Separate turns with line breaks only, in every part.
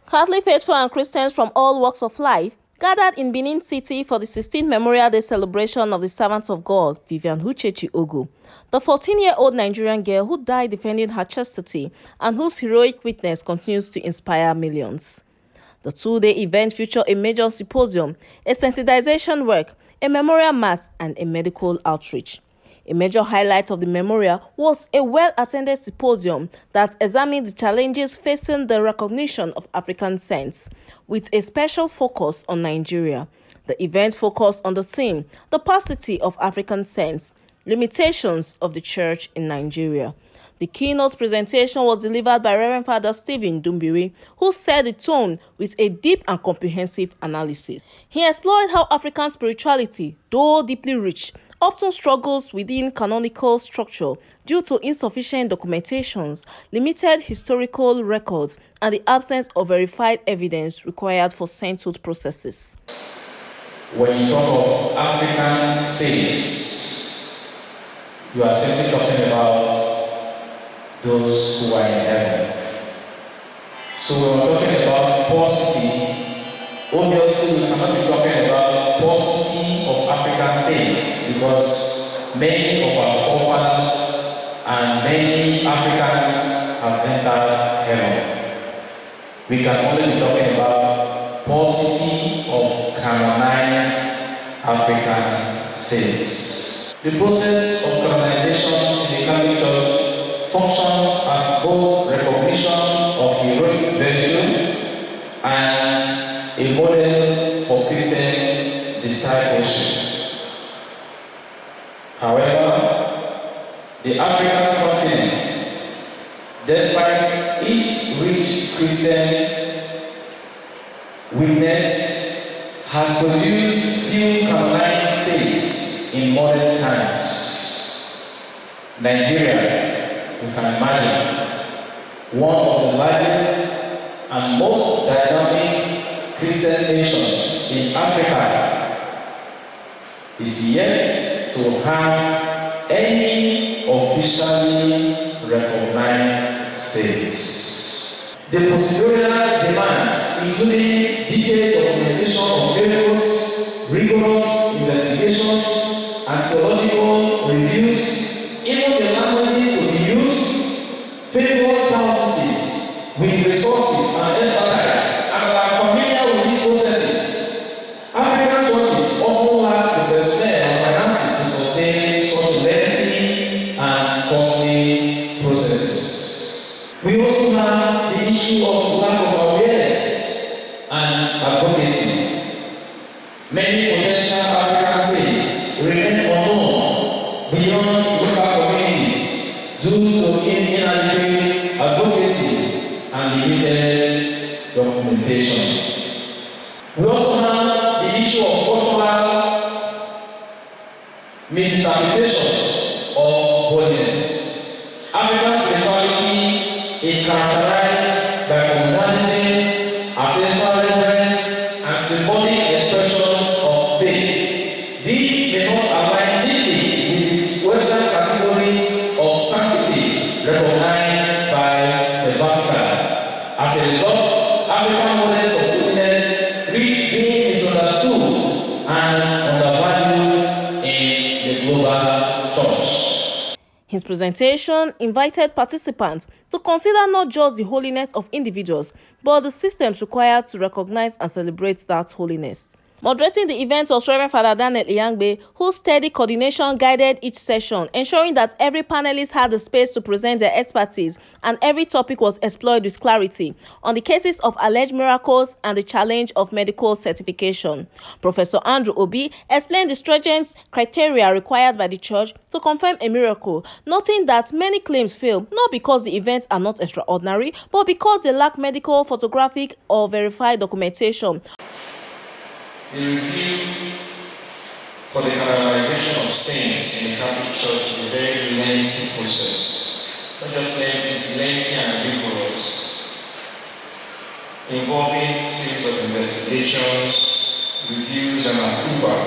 Catholic faithful and Christians from all walks of life gathered in Benin City for the 16th Memorial Day celebration of the servant of God, Vivian Ogu, the 14-year-old Nigerian girl who died defending her chastity and whose heroic witness continues to inspire millions. The two-day event featured a major symposium, a sensitization work, a memorial mass, and a medical outreach. A major highlight of the memorial was a well-attended symposium that examined the challenges facing the recognition of African saints, with a special focus on Nigeria. The event focused on the theme, the paucity of African saints, limitations of the Church in Nigeria. The keynote presentation was delivered by Reverend Father Stephen Dumbiri, who set the tone with a deep and comprehensive analysis. He explored how African spirituality, though deeply rich, often struggles within canonical structure due to insufficient documentations, limited historical records, and the absence of verified evidence required for sainthood processes.
When you talk of African saints, you are simply talking about those who are in heaven. So when we're talking about paucity, obviously we cannot be talking about paucity of African saints, because many of our forefathers and many Africans have entered heaven. We can only be talking about paucity of canonized African saints. The process of canonization in the Catholic Church functions as both recognition of heroic virtue and a model for Christian discipleship. However, the African continent, despite its rich Christian witness, has produced few canonized saints in modern times. Nigeria, you can imagine, one of the largest and most dynamic Christian nations in Africa, is yet to have any officially recognized saints. The procedural demands, including detailed documentation of miracles, rigorous investigations, and theological reviews, even the languages to be used, faithful diocese with resources and expertise, and are familiar with these processes. African churches often lack the personnel and finances to sustain such lengthy and costly processes. We also have the issue of lack of awareness and advocacy. Many potential African saints remain unknown beyond local communities due to inadequate advocacy and limited documentation. We also have the issue of cultural misinterpretation of holiness. African spirituality is characterized by communalism, ancestral reverence, and symbolic expressions of faith. These may not align neatly with its Western categories of sanctity recognized by the Vatican. As a result, African models of holiness risk being misunderstood and undervalued in the global church.
His presentation invited participants to consider not just the holiness of individuals, but the systems required to recognize and celebrate that holiness. Moderating the event was Reverend Father Daniel Iyangbe, whose steady coordination guided each session, ensuring that every panelist had the space to present their expertise and every topic was explored with clarity on the cases of alleged miracles and the challenge of medical certification. Professor Andrew Obi explained the stringent criteria required by the Church to confirm a miracle, noting that many claims fail not because the events are not extraordinary, but because they lack medical, photographic, or verified documentation.
The review for the canonization of saints in the Catholic Church is a very lengthy process. Not just lengthy, it's lengthy and rigorous, involving series of investigations, reviews, and approval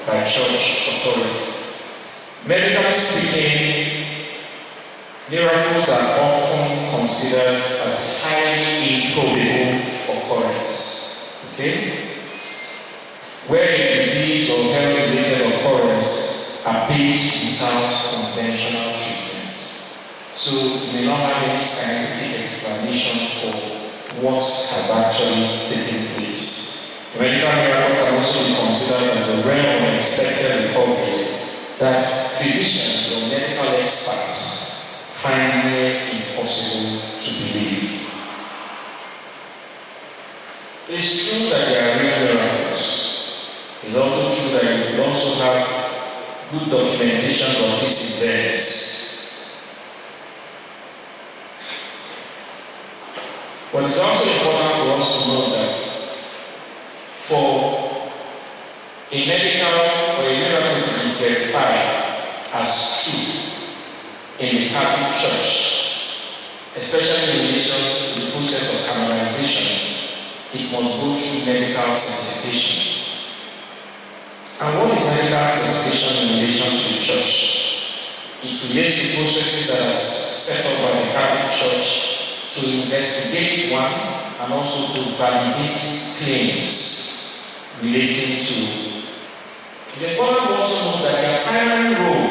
by church authority. Medically speaking, miracles are often considered as highly improbable Okay? Where a disease or health-related occurrence appears without conventional treatments. So you may not have any scientific explanation for what has actually taken place. Medical miracle can also be considered as the realm of unexpected recoveries that physicians or medical experts find near impossible to believe. It's true that there are real miracles. It's also true that you will also have good documentation of these events. But it's also important for us to know that for a medical or a miracle to be verified as true in the Catholic Church, especially in relation to the process of canonization, it must go through medical certification. And what is medical certification in relation to the Church? It relates to processes that are set up by the Catholic Church to investigate one and also to validate claims relating to. It's important to also know that their primary role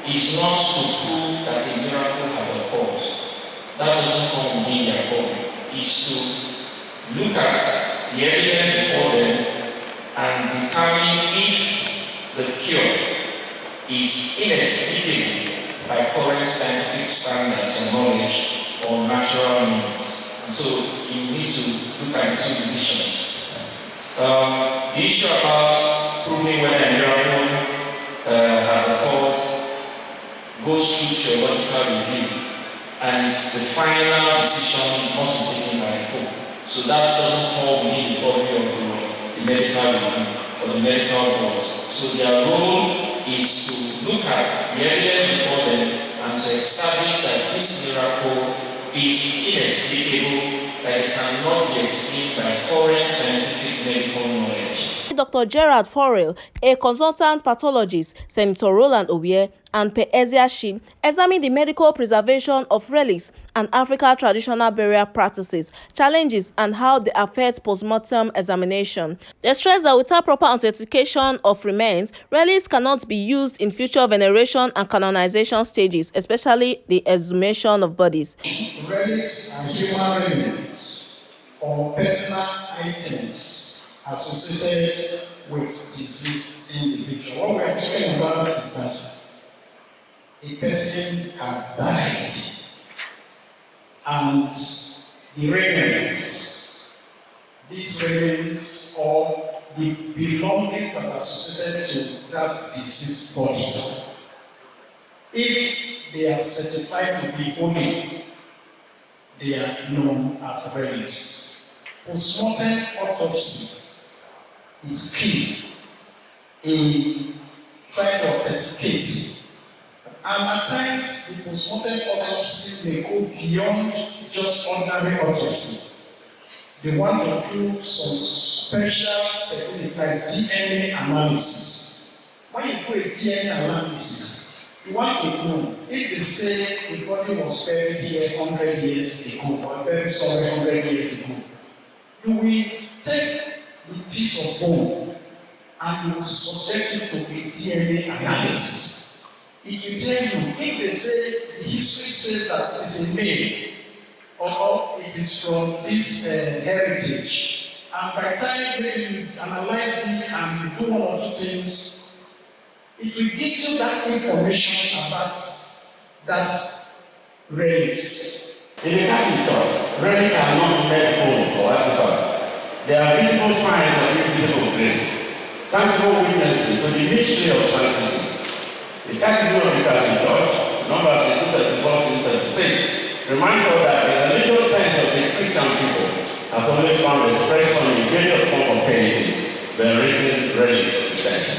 is not to prove that a miracle has occurred. That doesn't come within their body. It's to look at the evidence before them and determine if the cure is inexplicable by current scientific standards or knowledge or natural means. And so you need to look at the two divisions. The issue about proving whether a miracle has occurred goes through theological review, and it's the final decision must be taken by the Pope. So that doesn't fall within the purview of the medical review or the medical board. So their role is to look at the evidence before them and to establish that this miracle is inexplicable, that it cannot be explained by current scientific medical knowledge.
Dr. Gerard Forel, a consultant pathologist, Senator Roland Obier, and Per Eziashi examined the medical preservation of relics and African traditional burial practices, challenges, and how they affect postmortem examination. They stressed that without proper authentication of remains, relics cannot be used in future veneration and canonization stages, especially the exhumation of bodies.
Relics are human remains or personal items associated with deceased individual. What we are talking about is that a person had died and the remains, these remains of the belongings that are associated to that deceased body, if they are certified to be holy, they are known as relics. Postmortem autopsy is key in trying to authenticate. And at times, the postmortem autopsy may go beyond just ordinary autopsy. They want to do some special technique like DNA analysis. When you do a DNA analysis, you want to know if they say the body was buried here 100 years ago, or very sorry 100 years ago, you will take the piece of bone and you will subject it to a DNA analysis. It will tell you if they say the history says that it is a male or it is from this heritage, and by the time you analyze it and you do one or two things, it will give you that information about that relics.
In the Catholic Church, relics are not medical or artifacts. They are visible signs of invisible grace, tangible witnesses to the mystery of sanctity. The Catechism of the Catholic Church, number 34-36, reminds us that the religious sense of the Christian people has always found expression in greater form of piety, venerating relics of the saints.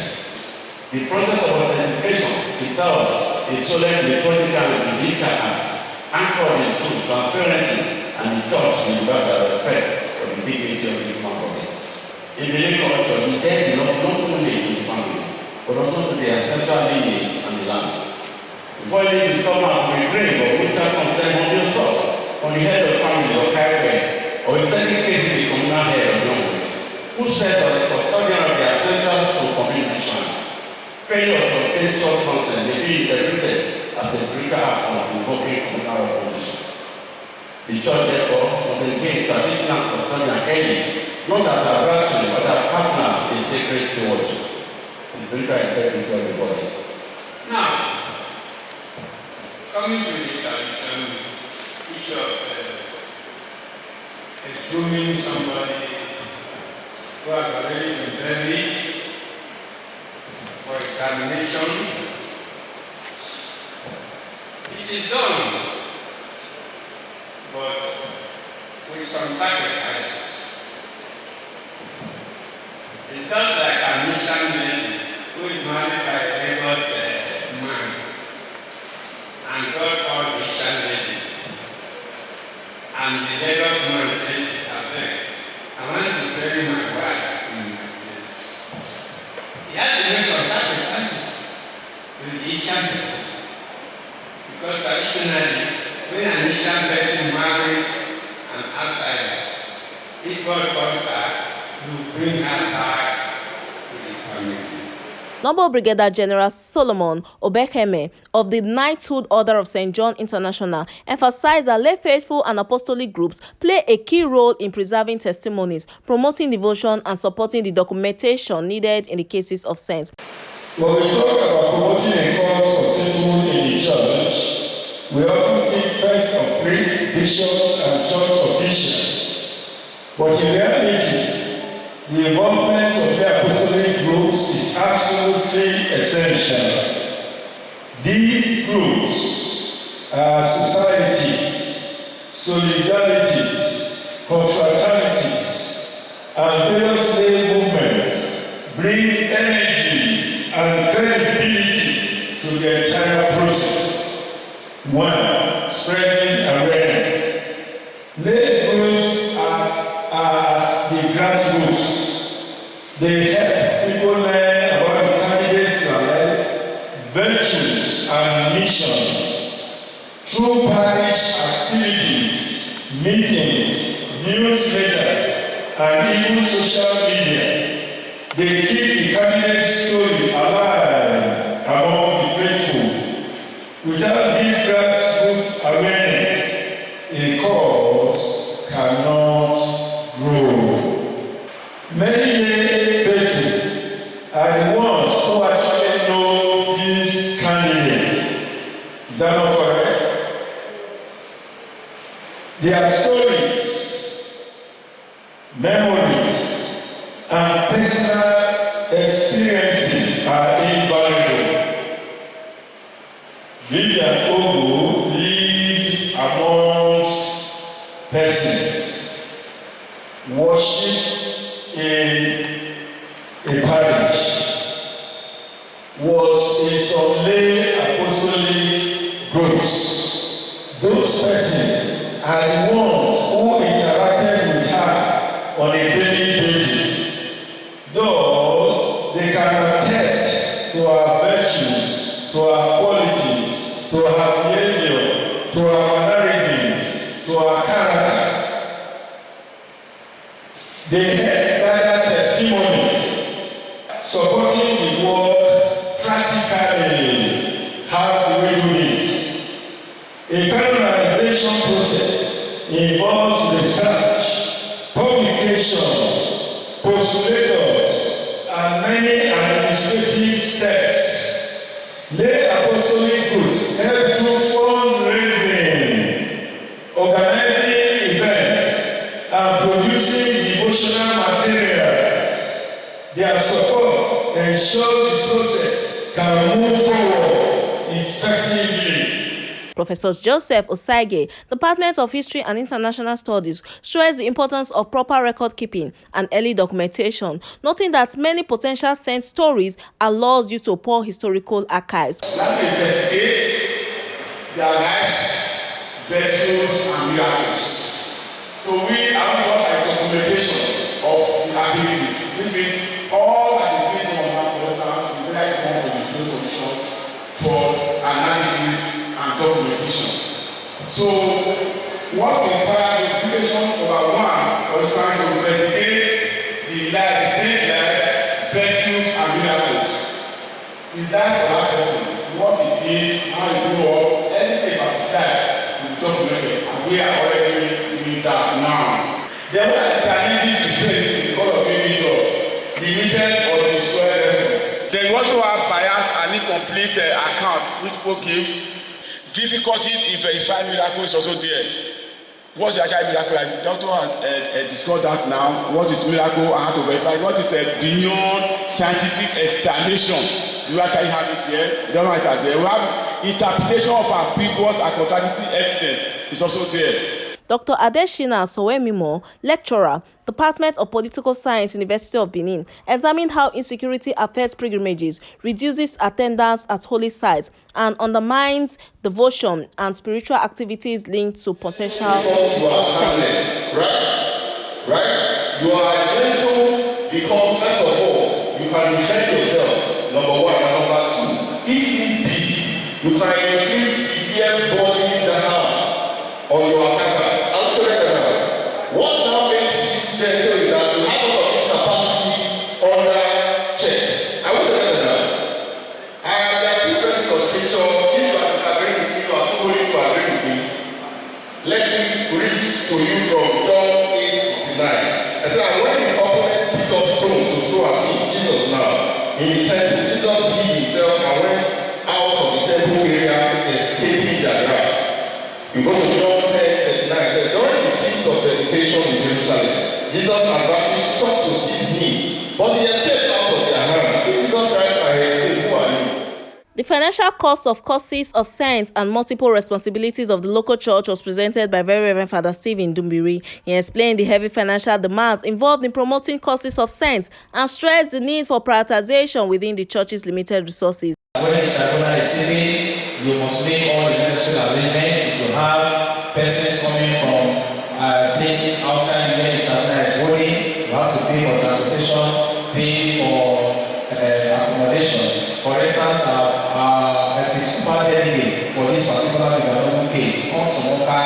The process of authentication itself is solely liturgical and biblical act, anchored in truth, transparency, and the church universal respect for the dignity of the human body. In the name of the dead belong not only to the family, but also to the ancestral lineage and the land. Before you come out from a grave or which are concerned on yourself, on the head of family or carrier, or in certain cases the communal head of young, as a spiritual act of invoking communal opposition. The church, therefore, was engaged traditional custodian early, not as a adversary, but as partners in sacred stewardship, the spiritual integrity of the body.
Now, coming to the tradition, issue of exhuming somebody who has already been buried for examination, it is done, but with some sacrifices. It's not like a mission lady who is married by a Lagos man, and God called mission lady. And the Lagos man said, I want to bury my wife in my place. He had to make some sacrifices to the Asian people. Because traditionally, when an Asian person marries an outsider, if God calls her, you bring her back to the family.
Noble Brigadier General Solomon Obekeme of the Knighthood Order of St. John International emphasized that lay faithful and apostolic groups play a key role in preserving testimonies, promoting devotion, and supporting the documentation needed in the cases of saints.
When we talk about promoting a cause for sainthood in the church, we often think first of priests, bishops, and church officials. But in reality, the involvement of the apostolic groups is absolutely essential. These groups are societies, solidarities, confraternities, and various lay movements bring energy and credibility to the entire process. 1. Spreading awareness. Lay groups are the grassroots. They help people learn about the candidates' life, virtues, and mission. Through parish activities, meetings, newsletters, and even social media, they keep the candidate's story alive among the faithful. Without this grassroots awareness, a cause cannot grow. Many lay faithful are the ones who actually know these candidates. Is that not correct? Their stories, memories, and personal experiences are invaluable. Vivian Ogu lived amongst persons, worshiped in a parish, was in some lay apostolic groups. Those persons are the ones who interacted with her on a daily basis. Thus, they can attest to our virtues, to our qualities, to our behavior, to our mannerisms, to our character. They help gather testimonies, supporting the work practically. How do we do this? A canonization process involves research, publications, postulators, and many administrative steps. Lay apostolic groups help through fundraising, organizing events, and producing devotional materials. Their support ensures the process can move forward effectively.
Professor Joseph Osaige, Department of History and International Studies, stressed the importance of proper record keeping and early documentation, noting that many potential saint stories are lost due to poor historical archives.
Let's investigate their lives, virtues, and miracles. So we have got a documentation of the activities, which means all activities on our for instance, we like one of the commission for analysis and documentation. So what requires the duration of one was trying to investigate the life, the saint life, virtues, and miracles. Is that for our person? What it is, how it grew up,
we are already doing that now. There were challenges we face because of limited or destroyed efforts. They also have biased and incomplete accounts which people give. Difficulties in verifying miracles also there. What is actually miracle? I don't want to discuss that now. What is miracle and how to verify? What is beyond scientific explanation? You actually have it here. The other one is there. We have interpretation of ambiguous and contradictory evidence is also there.
Dr. Adeshina Sowemimo, lecturer, Department of Political Science, University of Benin, examined how insecurity affects pilgrimages, reduces attendance at holy sites, and undermines devotion and spiritual activities linked to potential.
Because you are harmless, right? You are gentle because first of all, you can defend yourself. Number one, and number two, if need be, you can inflict severe bodily harm on your attackers. What now makes you gentle is that you have all of these capacities under check. I want to tell you now. There are two verses of scripture. If you are disagreeing with me, you are too willing to agree with me. Let me read to you from John 8:59. I said, and when his opponents picked up stones to throw at him, Jesus now, in the temple, Jesus hid himself and went out of the temple area, escaping their grasp. You go to John 10:39. It says, during the feast of dedication in Jerusalem, Jesus advanced sought to seize him, but he escaped out of their hands. If Jesus Christ I escaped, who are you?
The financial cost of causes of saints and multiple responsibilities of the local church was presented by Very Reverend Father Stephen Dumbiri. He explained the heavy financial demands involved in promoting causes of saints and stressed the need for prioritization within the church's limited resources.
When the tribunal is sitting, you must make all the necessary arrangements. If you have persons coming from places outside where the tribunal is holding, you have to pay for transportation, pay for accommodation. For instance, our Episcopal delegate for this particular Vivian Ogu case comes from Oka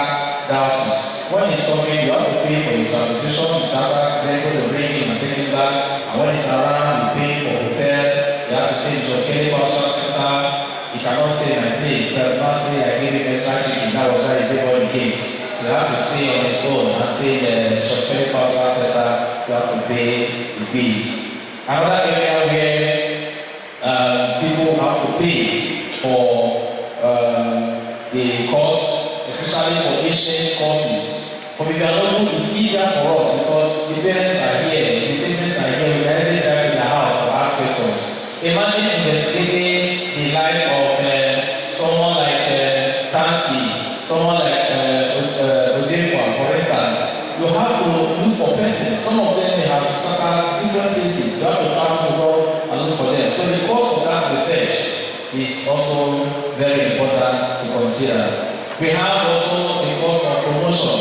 diocese. When he's coming, you have to pay for the transportation, the charter, then go to bring him and take him back. And when he's around, you pay for hotel. You have to say John Kelly Pastor Center. He cannot stay in my place. He cannot say I gave him extra chicken. That was why he gave all the case. So you have to stay on his own and stay in the John Kelly Pastor Center. You have to pay the fees. Another area where people have to pay for the course, especially for ancient courses. For Vivian Ogu, it's easier for us because the parents are here, the siblings are here, we directly drive to their house to ask questions. Imagine investigating the life of someone like Tansi, someone like Odefa, for instance. You have to look for persons. Some of them may have scattered different places. You have to travel to go and look for them. So the cost of that research is also very important to consider. We have also the cost of promotion.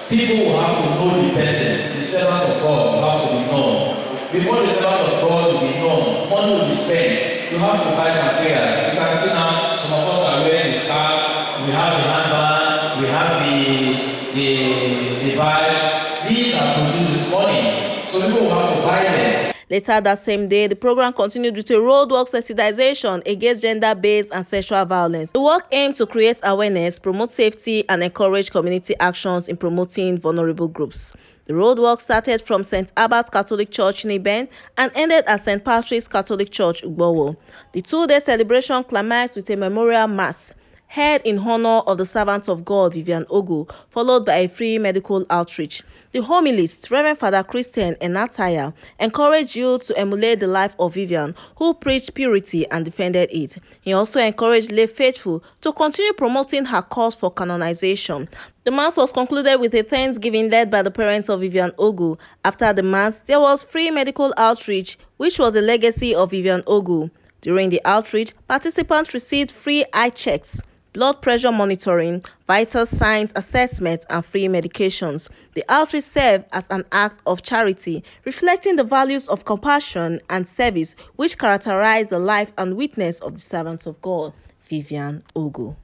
People will have to know the person. The servant of God will have to be known. Before the servant of God will be known, money will be spent. You have to buy materials. You can see now some of us are wearing the scarf, we have the handband, we have the badge. These are produced with money. So people will have to buy them.
Later that same day, the program continued with a roadwork sensitization against gender-based and sexual violence. The work aimed to create awareness, promote safety, and encourage community actions in promoting vulnerable groups. The roadwork started from St. Albert Catholic Church in Iben and ended at St. Patrick's Catholic Church, Ugbowo. The two-day celebration climaxed with a memorial mass held in honor of the servant of God, Vivian Ogu, followed by a free medical outreach. The homilist, Reverend Father Christian Enataya, encouraged youth to emulate the life of Vivian, who preached purity and defended it. He also encouraged lay faithful to continue promoting her cause for canonization. The mass was concluded with a thanksgiving led by the parents of Vivian Ogu. After the mass, there was free medical outreach, which was a legacy of Vivian Ogu. During the outreach, participants received free eye checks, blood pressure monitoring, vital signs assessment, and free medications. The outreach served as an act of charity, reflecting the values of compassion and service which characterize the life and witness of the servants of God, Vivian Ogu.